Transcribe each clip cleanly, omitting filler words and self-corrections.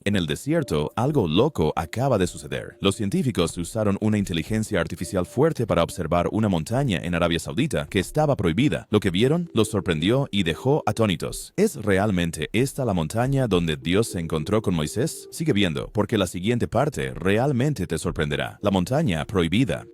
En el desierto, algo loco acaba de suceder. Los científicos usaron una inteligencia artificial fuerte para observar una montaña en Arabia Saudita que estaba prohibida. Lo que vieron los sorprendió y dejó atónitos. ¿Es realmente esta la montaña donde Dios se encontró con Moisés? Sigue viendo, porque la siguiente parte realmente te sorprenderá. La montaña prohibida.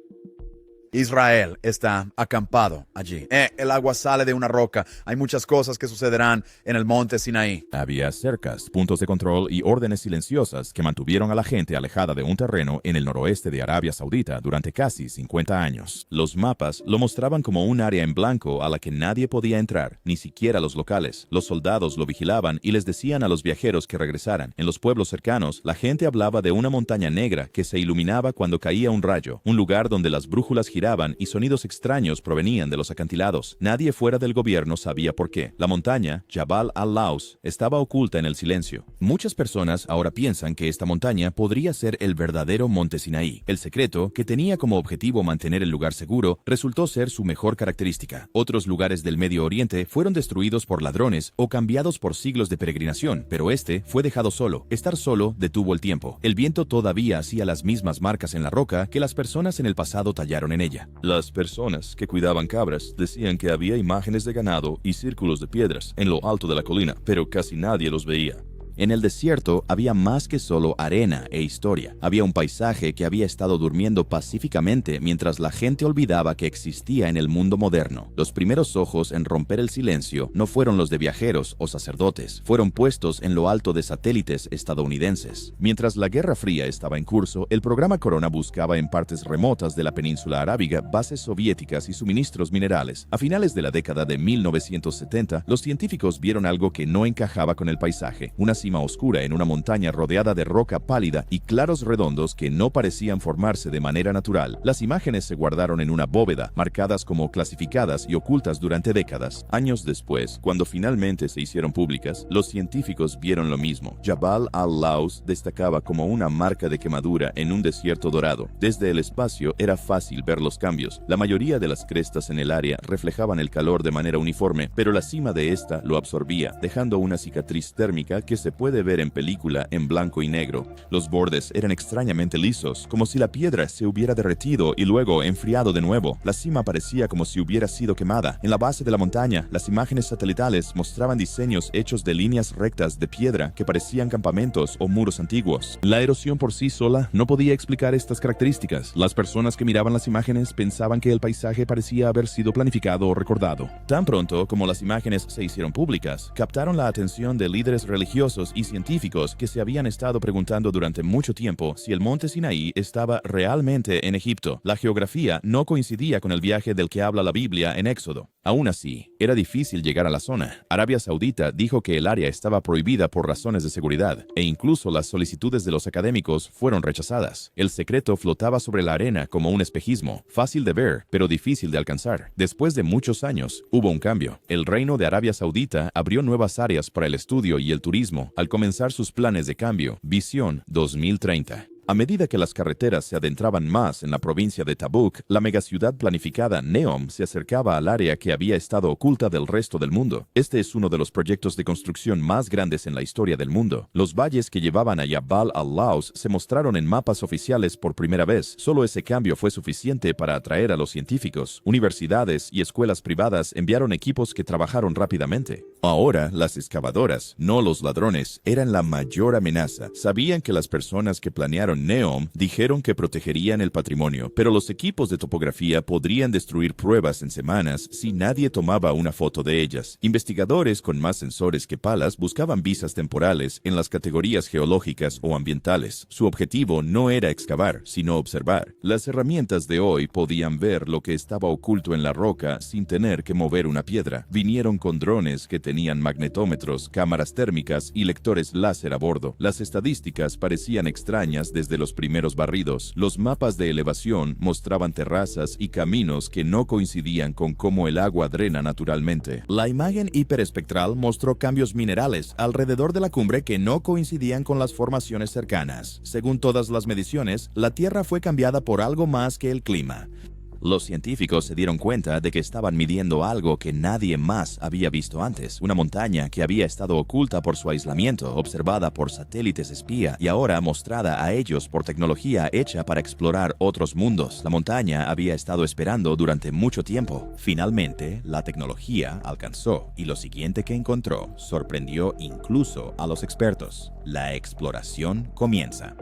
Israel está acampado allí. El agua sale de una roca. Hay muchas cosas que sucederán en el monte Sinaí. Había cercas, puntos de control y órdenes silenciosas que mantuvieron a la gente alejada de un terreno en el noroeste de Arabia Saudita durante casi 50 años. Los mapas lo mostraban como un área en blanco a la que nadie podía entrar, ni siquiera los locales. Los soldados lo vigilaban y les decían a los viajeros que regresaran. En los pueblos cercanos, la gente hablaba de una montaña negra que se iluminaba cuando caía un rayo, un lugar donde las brújulas giraban y sonidos extraños provenían de los acantilados. Nadie fuera del gobierno sabía por qué. La montaña, Jabal al-Laus, estaba oculta en el silencio. Muchas personas ahora piensan que esta montaña podría ser el verdadero monte Sinaí. El secreto, que tenía como objetivo mantener el lugar seguro, resultó ser su mejor característica. Otros lugares del Medio Oriente fueron destruidos por ladrones o cambiados por siglos de peregrinación, pero este fue dejado solo. Estar solo detuvo el tiempo. El viento todavía hacía las mismas marcas en la roca que las personas en el pasado tallaron en ella. Las personas que cuidaban cabras decían que había imágenes de ganado y círculos de piedras en lo alto de la colina, pero casi nadie los veía. En el desierto había más que solo arena e historia. Había un paisaje que había estado durmiendo pacíficamente mientras la gente olvidaba que existía en el mundo moderno. Los primeros ojos en romper el silencio no fueron los de viajeros o sacerdotes, fueron puestos en lo alto de satélites estadounidenses. Mientras la Guerra Fría estaba en curso, el programa Corona buscaba en partes remotas de la península arábiga bases soviéticas y suministros minerales. A finales de la década de 1970, los científicos vieron algo que no encajaba con el paisaje, una cima oscura en una montaña rodeada de roca pálida y claros redondos que no parecían formarse de manera natural. Las imágenes se guardaron en una bóveda, marcadas como clasificadas y ocultas durante décadas. Años después, cuando finalmente se hicieron públicas, los científicos vieron lo mismo. Jabal al-Laus destacaba como una marca de quemadura en un desierto dorado. Desde el espacio era fácil ver los cambios. La mayoría de las crestas en el área reflejaban el calor de manera uniforme, pero la cima de esta lo absorbía, dejando una cicatriz térmica que se puede ver en película en blanco y negro. Los bordes eran extrañamente lisos, como si la piedra se hubiera derretido y luego enfriado de nuevo. La cima parecía como si hubiera sido quemada. En la base de la montaña, las imágenes satelitales mostraban diseños hechos de líneas rectas de piedra que parecían campamentos o muros antiguos. La erosión por sí sola no podía explicar estas características. Las personas que miraban las imágenes pensaban que el paisaje parecía haber sido planificado o recordado. Tan pronto como las imágenes se hicieron públicas, captaron la atención de líderes religiosos y científicos que se habían estado preguntando durante mucho tiempo si el monte Sinaí estaba realmente en Egipto. La geografía no coincidía con el viaje del que habla la Biblia en Éxodo. Aún así, era difícil llegar a la zona. Arabia Saudita dijo que el área estaba prohibida por razones de seguridad, e incluso las solicitudes de los académicos fueron rechazadas. El secreto flotaba sobre la arena como un espejismo, fácil de ver, pero difícil de alcanzar. Después de muchos años, hubo un cambio. El Reino de Arabia Saudita abrió nuevas áreas para el estudio y el turismo al comenzar sus planes de cambio, Visión 2030. A medida que las carreteras se adentraban más en la provincia de Tabuk, la megaciudad planificada Neom se acercaba al área que había estado oculta del resto del mundo. Este es uno de los proyectos de construcción más grandes en la historia del mundo. Los valles que llevaban a Jabal al-Laus se mostraron en mapas oficiales por primera vez. Solo ese cambio fue suficiente para atraer a los científicos. Universidades y escuelas privadas enviaron equipos que trabajaron rápidamente. Ahora, las excavadoras, no los ladrones, eran la mayor amenaza. Sabían que las personas que planearon Neom dijeron que protegerían el patrimonio, pero los equipos de topografía podrían destruir pruebas en semanas si nadie tomaba una foto de ellas. Investigadores con más sensores que palas buscaban visas temporales en las categorías geológicas o ambientales. Su objetivo no era excavar, sino observar. Las herramientas de hoy podían ver lo que estaba oculto en la roca sin tener que mover una piedra. Vinieron con drones que tenían magnetómetros, cámaras térmicas y lectores láser a bordo. Las estadísticas parecían extrañas desde los primeros barridos. Los mapas de elevación mostraban terrazas y caminos que no coincidían con cómo el agua drena naturalmente. La imagen hiperespectral mostró cambios minerales alrededor de la cumbre que no coincidían con las formaciones cercanas. Según todas las mediciones, la Tierra fue cambiada por algo más que el clima. Los científicos se dieron cuenta de que estaban midiendo algo que nadie más había visto antes, una montaña que había estado oculta por su aislamiento, observada por satélites espía y ahora mostrada a ellos por tecnología hecha para explorar otros mundos. La montaña había estado esperando durante mucho tiempo. Finalmente, la tecnología alcanzó y lo siguiente que encontró sorprendió incluso a los expertos. La exploración comienza.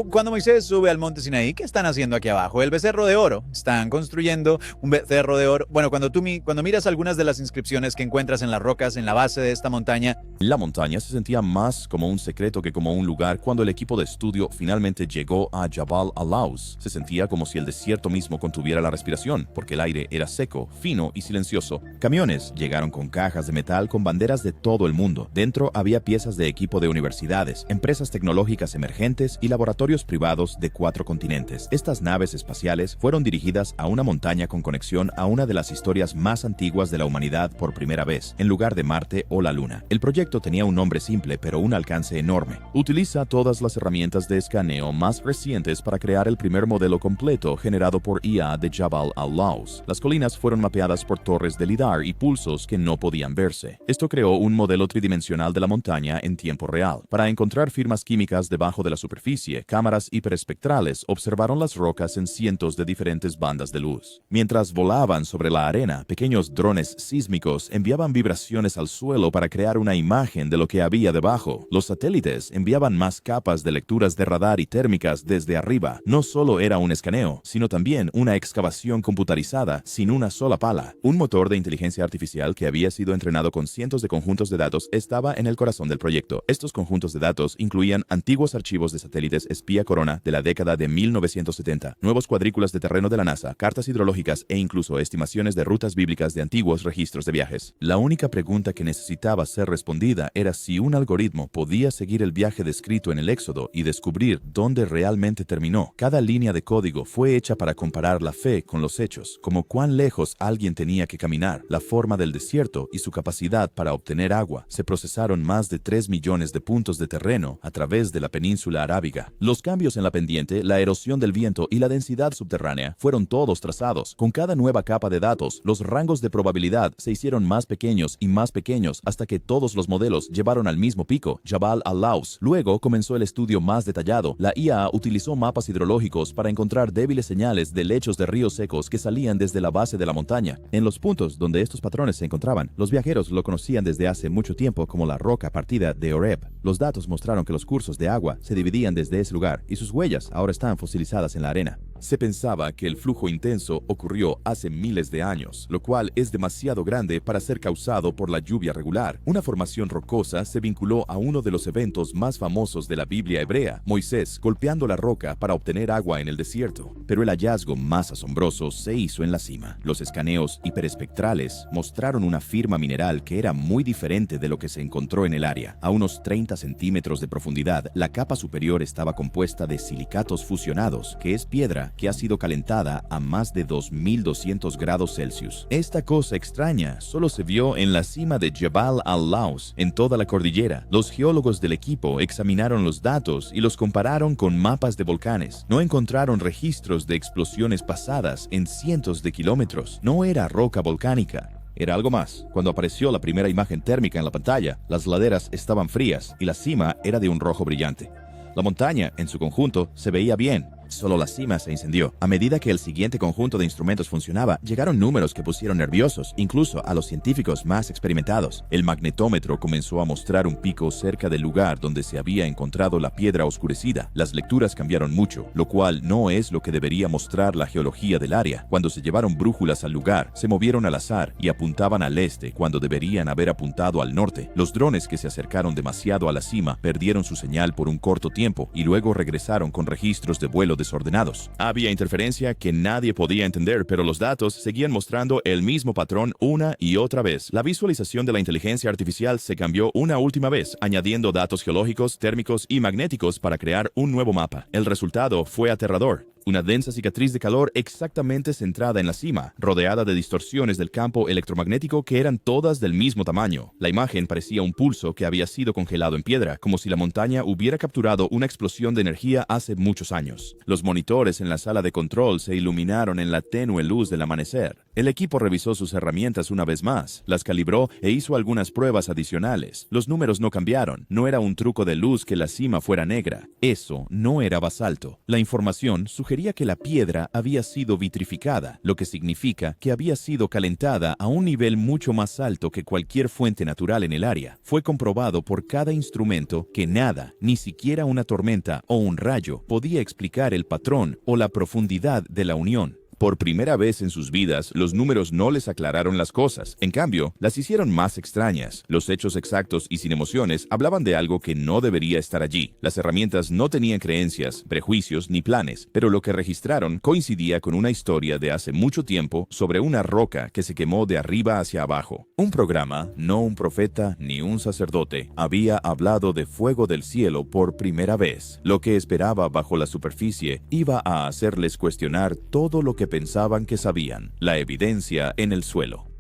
Cuando Moisés sube al monte Sinaí, ¿qué están haciendo aquí abajo? El becerro de oro. Están construyendo un becerro de oro. Bueno, cuando miras algunas de las inscripciones que encuentras en las rocas en la base de esta montaña, la montaña se sentía más como un secreto que como un lugar. Cuando el equipo de estudio finalmente llegó a Jabal al-Laus, se sentía como si el desierto mismo contuviera la respiración, porque el aire era seco, fino y silencioso. Camiones llegaron con cajas de metal con banderas de todo el mundo. Dentro había piezas de equipo de universidades, empresas tecnológicas emergentes y laboratorios privados de 4 continentes. Estas naves espaciales fueron dirigidas a una montaña con conexión a una de las historias más antiguas de la humanidad por primera vez, en lugar de Marte o la Luna. El proyecto tenía un nombre simple, pero un alcance enorme. Utiliza todas las herramientas de escaneo más recientes para crear el primer modelo completo generado por IA de Jabal al-Laus. Las colinas fueron mapeadas por torres de lidar y pulsos que no podían verse. Esto creó un modelo tridimensional de la montaña en tiempo real. Para encontrar firmas químicas debajo de la superficie, cámaras hiperespectrales observaron las rocas en cientos de diferentes bandas de luz. Mientras volaban sobre la arena, pequeños drones sísmicos enviaban vibraciones al suelo para crear una imagen de lo que había debajo. Los satélites enviaban más capas de lecturas de radar y térmicas desde arriba. No solo era un escaneo, sino también una excavación computarizada sin una sola pala. Un motor de inteligencia artificial que había sido entrenado con cientos de conjuntos de datos estaba en el corazón del proyecto. Estos conjuntos de datos incluían antiguos archivos de satélites espía Corona de la década de 1970, nuevos cuadrículas de terreno de la NASA, cartas hidrológicas e incluso estimaciones de rutas bíblicas de antiguos registros de viajes. La única pregunta que necesitaba ser respondida era si un algoritmo podía seguir el viaje descrito en el Éxodo y descubrir dónde realmente terminó. Cada línea de código fue hecha para comparar la fe con los hechos, como cuán lejos alguien tenía que caminar, la forma del desierto y su capacidad para obtener agua. Se procesaron más de 3 millones de puntos de terreno a través de la península arábiga. Los cambios en la pendiente, la erosión del viento y la densidad subterránea fueron todos trazados. Con cada nueva capa de datos, los rangos de probabilidad se hicieron más pequeños y más pequeños hasta que todos los modelos llevaron al mismo pico, Jabal al-Laus. Luego comenzó el estudio más detallado. La IA utilizó mapas hidrológicos para encontrar débiles señales de lechos de ríos secos que salían desde la base de la montaña. En los puntos donde estos patrones se encontraban, los viajeros lo conocían desde hace mucho tiempo como la roca partida de Horeb. Los datos mostraron que los cursos de agua se dividían desde ese lugar y sus huellas ahora están fosilizadas en la arena. Se pensaba que el flujo intenso ocurrió hace miles de años, lo cual es demasiado grande para ser causado por la lluvia regular. Una formación rocosa se vinculó a uno de los eventos más famosos de la Biblia hebrea, Moisés golpeando la roca para obtener agua en el desierto. Pero el hallazgo más asombroso se hizo en la cima. Los escaneos hiperespectrales mostraron una firma mineral que era muy diferente de lo que se encontró en el área. A unos 30 centímetros de profundidad, la capa superior estaba compuesta de silicatos fusionados, que es piedra que ha sido calentada a más de 2200 grados Celsius. Esta cosa extraña solo se vio en la cima de Jabal al-Laus, en toda la cordillera. Los geólogos del equipo examinaron los datos y los compararon con mapas de volcanes. No encontraron registros de explosiones pasadas en cientos de kilómetros. No era roca volcánica. Era algo más. Cuando apareció la primera imagen térmica en la pantalla, las laderas estaban frías y la cima era de un rojo brillante. La montaña, en su conjunto, se veía bien. Solo la cima se incendió. A medida que el siguiente conjunto de instrumentos funcionaba, llegaron números que pusieron nerviosos, incluso a los científicos más experimentados. El magnetómetro comenzó a mostrar un pico cerca del lugar donde se había encontrado la piedra oscurecida. Las lecturas cambiaron mucho, lo cual no es lo que debería mostrar la geología del área. Cuando se llevaron brújulas al lugar, se movieron al azar y apuntaban al este cuando deberían haber apuntado al norte. Los drones que se acercaron demasiado a la cima perdieron su señal por un corto tiempo y luego regresaron con registros de vuelo desordenados. Había interferencia que nadie podía entender, pero los datos seguían mostrando el mismo patrón una y otra vez. La visualización de la inteligencia artificial se cambió una última vez, añadiendo datos geológicos, térmicos y magnéticos para crear un nuevo mapa. El resultado fue aterrador. Una densa cicatriz de calor exactamente centrada en la cima, rodeada de distorsiones del campo electromagnético que eran todas del mismo tamaño. La imagen parecía un pulso que había sido congelado en piedra, como si la montaña hubiera capturado una explosión de energía hace muchos años. Los monitores en la sala de control se iluminaron en la tenue luz del amanecer. El equipo revisó sus herramientas una vez más, las calibró e hizo algunas pruebas adicionales. Los números no cambiaron. No era un truco de luz que la cima fuera negra. Eso no era basalto. La información sugería que la piedra había sido vitrificada, lo que significa que había sido calentada a un nivel mucho más alto que cualquier fuente natural en el área. Fue comprobado por cada instrumento que nada, ni siquiera una tormenta o un rayo, podía explicar el patrón o la profundidad de la unión. Por primera vez en sus vidas, los números no les aclararon las cosas. En cambio, las hicieron más extrañas. Los hechos exactos y sin emociones hablaban de algo que no debería estar allí. Las herramientas no tenían creencias, prejuicios ni planes, pero lo que registraron coincidía con una historia de hace mucho tiempo sobre una roca que se quemó de arriba hacia abajo. Un programa, no un profeta ni un sacerdote, había hablado de fuego del cielo por primera vez. Lo que esperaba bajo la superficie iba a hacerles cuestionar todo lo que pensaban que sabían, la evidencia en el suelo.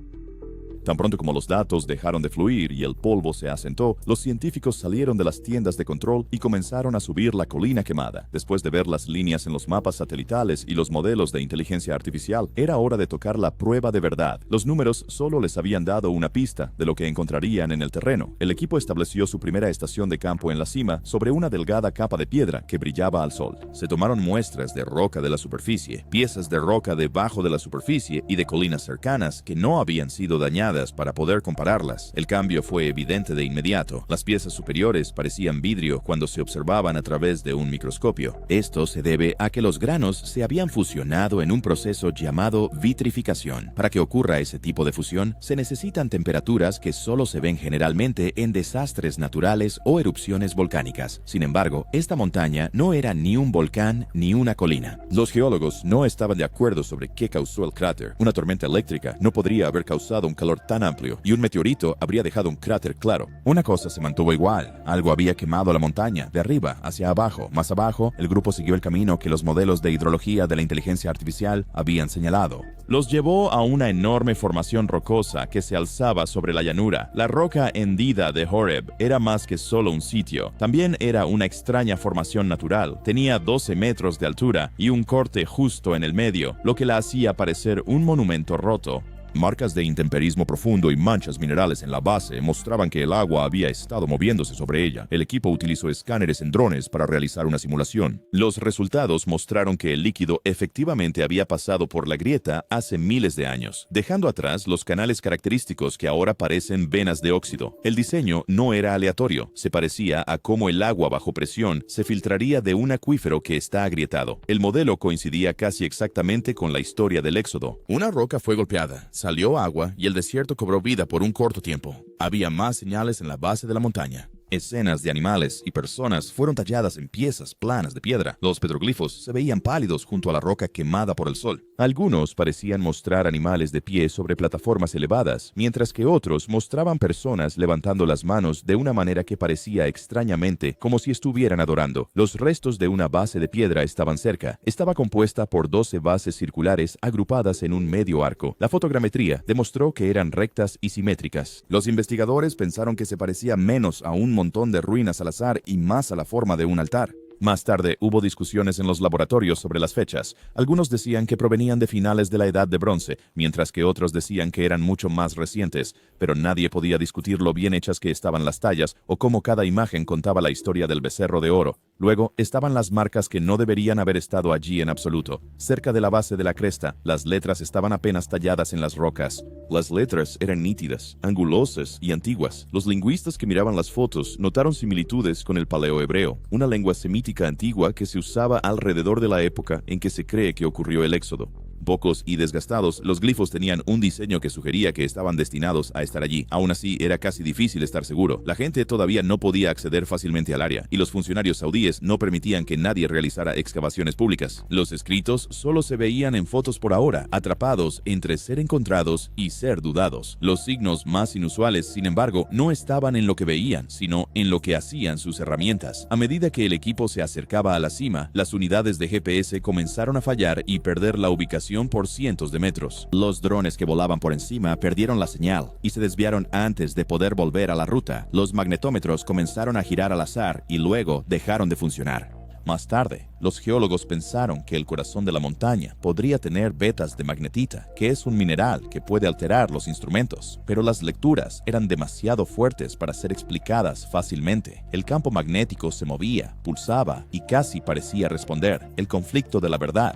Tan pronto como los datos dejaron de fluir y el polvo se asentó, los científicos salieron de las tiendas de control y comenzaron a subir la colina quemada. Después de ver las líneas en los mapas satelitales y los modelos de inteligencia artificial, era hora de tocar la prueba de verdad. Los números solo les habían dado una pista de lo que encontrarían en el terreno. El equipo estableció su primera estación de campo en la cima sobre una delgada capa de piedra que brillaba al sol. Se tomaron muestras de roca de la superficie, piezas de roca debajo de la superficie y de colinas cercanas que no habían sido dañadas para poder compararlas. El cambio fue evidente de inmediato. Las piezas superiores parecían vidrio cuando se observaban a través de un microscopio. Esto se debe a que los granos se habían fusionado en un proceso llamado vitrificación. Para que ocurra ese tipo de fusión, se necesitan temperaturas que solo se ven generalmente en desastres naturales o erupciones volcánicas. Sin embargo, esta montaña no era ni un volcán ni una colina. Los geólogos no estaban de acuerdo sobre qué causó el cráter. Una tormenta eléctrica no podría haber causado un calor tan amplio, y un meteorito habría dejado un cráter claro. Una cosa se mantuvo igual. Algo había quemado la montaña, de arriba hacia abajo. Más abajo, el grupo siguió el camino que los modelos de hidrología de la inteligencia artificial habían señalado. Los llevó a una enorme formación rocosa que se alzaba sobre la llanura. La roca hendida de Horeb era más que solo un sitio. También era una extraña formación natural. Tenía 12 metros de altura y un corte justo en el medio, lo que la hacía parecer un monumento roto. Marcas de intemperismo profundo y manchas minerales en la base mostraban que el agua había estado moviéndose sobre ella. El equipo utilizó escáneres en drones para realizar una simulación. Los resultados mostraron que el líquido efectivamente había pasado por la grieta hace miles de años, dejando atrás los canales característicos que ahora parecen venas de óxido. El diseño no era aleatorio, se parecía a cómo el agua bajo presión se filtraría de un acuífero que está agrietado. El modelo coincidía casi exactamente con la historia del Éxodo. Una roca fue golpeada. Salió agua y el desierto cobró vida por un corto tiempo. Había más señales en la base de la montaña. Escenas de animales y personas fueron talladas en piezas planas de piedra. Los petroglifos se veían pálidos junto a la roca quemada por el sol. Algunos parecían mostrar animales de pie sobre plataformas elevadas, mientras que otros mostraban personas levantando las manos de una manera que parecía extrañamente como si estuvieran adorando. Los restos de una base de piedra estaban cerca. Estaba compuesta por 12 bases circulares agrupadas en un medio arco. La fotogrametría demostró que eran rectas y simétricas. Los investigadores pensaron que se parecía menos a un montón de ruinas al azar y más a la forma de un altar. Más tarde hubo discusiones en los laboratorios sobre las fechas. Algunos decían que provenían de finales de la Edad de Bronce, mientras que otros decían que eran mucho más recientes, pero nadie podía discutir lo bien hechas que estaban las tallas o cómo cada imagen contaba la historia del becerro de oro. Luego estaban las marcas que no deberían haber estado allí en absoluto. Cerca de la base de la cresta, las letras estaban apenas talladas en las rocas. Las letras eran nítidas, angulosas y antiguas. Los lingüistas que miraban las fotos notaron similitudes con el paleohebreo, una lengua semítica antigua que se usaba alrededor de la época en que se cree que ocurrió el Éxodo. Pocos y desgastados, los glifos tenían un diseño que sugería que estaban destinados a estar allí. Aún así, era casi difícil estar seguro. La gente todavía no podía acceder fácilmente al área, y los funcionarios saudíes no permitían que nadie realizara excavaciones públicas. Los escritos solo se veían en fotos por ahora, atrapados entre ser encontrados y ser dudados. Los signos más inusuales, sin embargo, no estaban en lo que veían, sino en lo que hacían sus herramientas. A medida que el equipo se acercaba a la cima, las unidades de GPS comenzaron a fallar y perder la ubicación por cientos de metros. Los drones que volaban por encima perdieron la señal y se desviaron antes de poder volver a la ruta. Los magnetómetros comenzaron a girar al azar y luego dejaron de funcionar. Más tarde, los geólogos pensaron que el corazón de la montaña podría tener vetas de magnetita, que es un mineral que puede alterar los instrumentos, pero las lecturas eran demasiado fuertes para ser explicadas fácilmente. El campo magnético se movía, pulsaba y casi parecía responder. El conflicto de la verdad.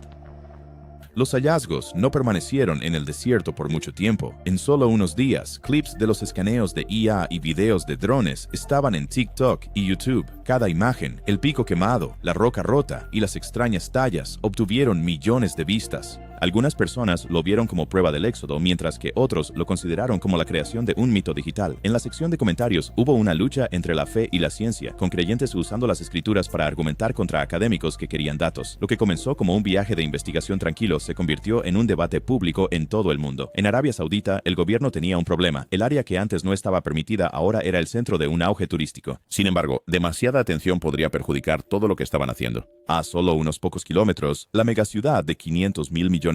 Los hallazgos no permanecieron en el desierto por mucho tiempo. En solo unos días, clips de los escaneos de IA y videos de drones estaban en TikTok y YouTube. Cada imagen, el pico quemado, la roca rota y las extrañas tallas obtuvieron millones de vistas. Algunas personas lo vieron como prueba del éxodo, mientras que otros lo consideraron como la creación de un mito digital. En la sección de comentarios hubo una lucha entre la fe y la ciencia, con creyentes usando las escrituras para argumentar contra académicos que querían datos. Lo que comenzó como un viaje de investigación tranquilo se convirtió en un debate público en todo el mundo. En Arabia Saudita, el gobierno tenía un problema. El área que antes no estaba permitida ahora era el centro de un auge turístico. Sin embargo, demasiada atención podría perjudicar todo lo que estaban haciendo. A solo unos pocos kilómetros, la megaciudad de $500 mil millones,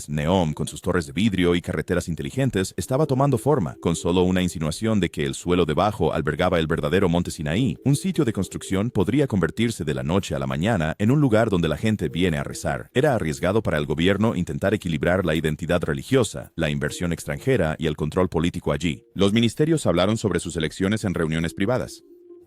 Neom, con sus torres de vidrio y carreteras inteligentes, estaba tomando forma, con solo una insinuación de que el suelo debajo albergaba el verdadero monte Sinaí. Un sitio de construcción podría convertirse de la noche a la mañana en un lugar donde la gente viene a rezar. Era arriesgado para el gobierno intentar equilibrar la identidad religiosa, la inversión extranjera y el control político allí. Los ministerios hablaron sobre sus elecciones en reuniones privadas.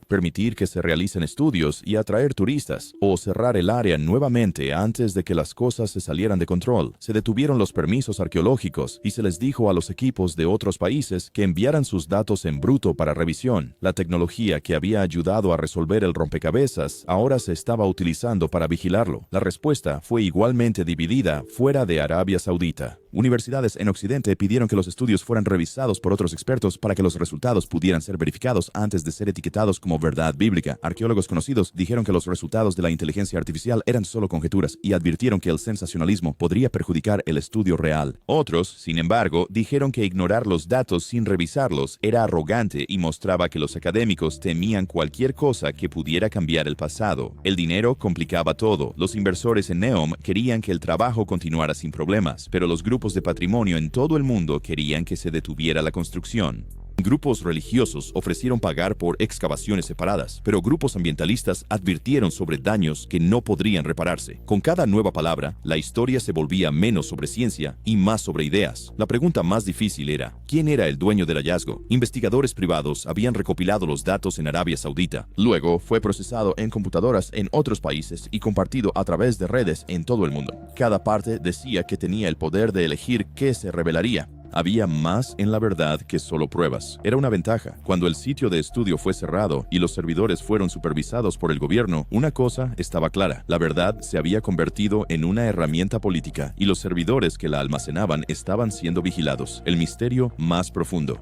Permitir que se realicen estudios y atraer turistas, o cerrar el área nuevamente antes de que las cosas se salieran de control. Se detuvieron los permisos arqueológicos y se les dijo a los equipos de otros países que enviaran sus datos en bruto para revisión. La tecnología que había ayudado a resolver el rompecabezas ahora se estaba utilizando para vigilarlo. La respuesta fue igualmente dividida fuera de Arabia Saudita. Universidades en Occidente pidieron que los estudios fueran revisados por otros expertos para que los resultados pudieran ser verificados antes de ser etiquetados como verdad bíblica. Arqueólogos conocidos dijeron que los resultados de la inteligencia artificial eran solo conjeturas y advirtieron que el sensacionalismo podría perjudicar el estudio real. Otros, sin embargo, dijeron que ignorar los datos sin revisarlos era arrogante y mostraba que los académicos temían cualquier cosa que pudiera cambiar el pasado. El dinero complicaba todo. Los inversores en Neom querían que el trabajo continuara sin problemas, pero los grupos de patrimonio en todo el mundo querían que se detuviera la construcción. Grupos religiosos ofrecieron pagar por excavaciones separadas, pero grupos ambientalistas advirtieron sobre daños que no podrían repararse. Con cada nueva palabra, la historia se volvía menos sobre ciencia y más sobre ideas. La pregunta más difícil era, ¿quién era el dueño del hallazgo? Investigadores privados habían recopilado los datos en Arabia Saudita. Luego fue procesado en computadoras en otros países y compartido a través de redes en todo el mundo. Cada parte decía que tenía el poder de elegir qué se revelaría. Había más en la verdad que solo pruebas. Era una ventaja. Cuando el sitio de estudio fue cerrado y los servidores fueron supervisados por el gobierno, una cosa estaba clara. La verdad se había convertido en una herramienta política y los servidores que la almacenaban estaban siendo vigilados. El misterio más profundo.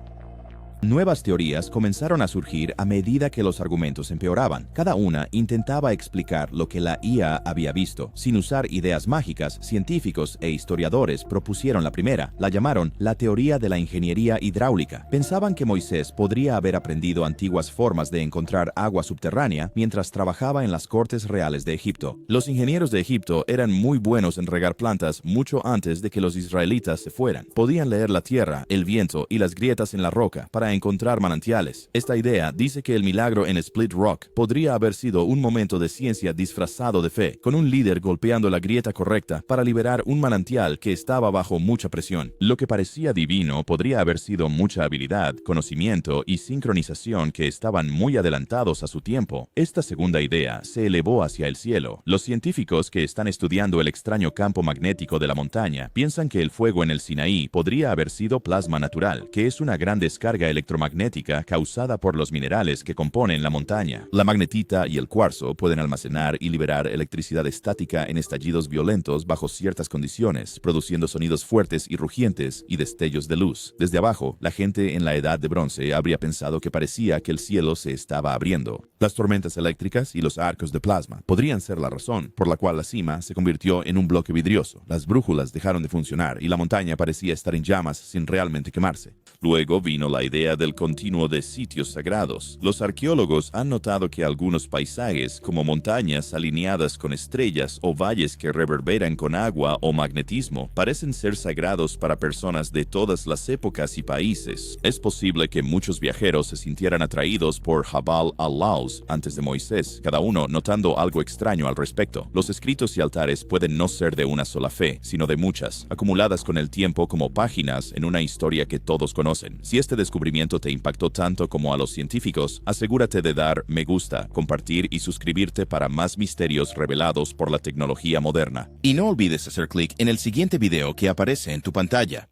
Nuevas teorías comenzaron a surgir a medida que los argumentos empeoraban. Cada una intentaba explicar lo que la IA había visto. Sin usar ideas mágicas, científicos e historiadores propusieron la primera. La llamaron la teoría de la ingeniería hidráulica. Pensaban que Moisés podría haber aprendido antiguas formas de encontrar agua subterránea mientras trabajaba en las cortes reales de Egipto. Los ingenieros de Egipto eran muy buenos en regar plantas mucho antes de que los israelitas se fueran. Podían leer la tierra, el viento y las grietas en la roca para encontrar manantiales. Esta idea dice que el milagro en Split Rock podría haber sido un momento de ciencia disfrazado de fe, con un líder golpeando la grieta correcta para liberar un manantial que estaba bajo mucha presión. Lo que parecía divino podría haber sido mucha habilidad, conocimiento y sincronización que estaban muy adelantados a su tiempo. Esta segunda idea se elevó hacia el cielo. Los científicos que están estudiando el extraño campo magnético de la montaña piensan que el fuego en el Sinaí podría haber sido plasma natural, que es una gran descarga eléctrica electromagnética causada por los minerales que componen la montaña. La magnetita y el cuarzo pueden almacenar y liberar electricidad estática en estallidos violentos bajo ciertas condiciones, produciendo sonidos fuertes y rugientes y destellos de luz. Desde abajo, la gente en la Edad de Bronce habría pensado que parecía que el cielo se estaba abriendo. Las tormentas eléctricas y los arcos de plasma podrían ser la razón por la cual la cima se convirtió en un bloque vidrioso. Las brújulas dejaron de funcionar y la montaña parecía estar en llamas sin realmente quemarse. Luego vino la idea del continuo de sitios sagrados. Los arqueólogos han notado que algunos paisajes, como montañas alineadas con estrellas o valles que reverberan con agua o magnetismo, parecen ser sagrados para personas de todas las épocas y países. Es posible que muchos viajeros se sintieran atraídos por Jabal al-Lawz antes de Moisés, cada uno notando algo extraño al respecto. Los escritos y altares pueden no ser de una sola fe, sino de muchas, acumuladas con el tiempo como páginas en una historia que todos conocen. Si este descubrimiento te impactó tanto como a los científicos, asegúrate de dar me gusta, compartir y suscribirte para más misterios revelados por la tecnología moderna. Y no olvides hacer clic en el siguiente video que aparece en tu pantalla.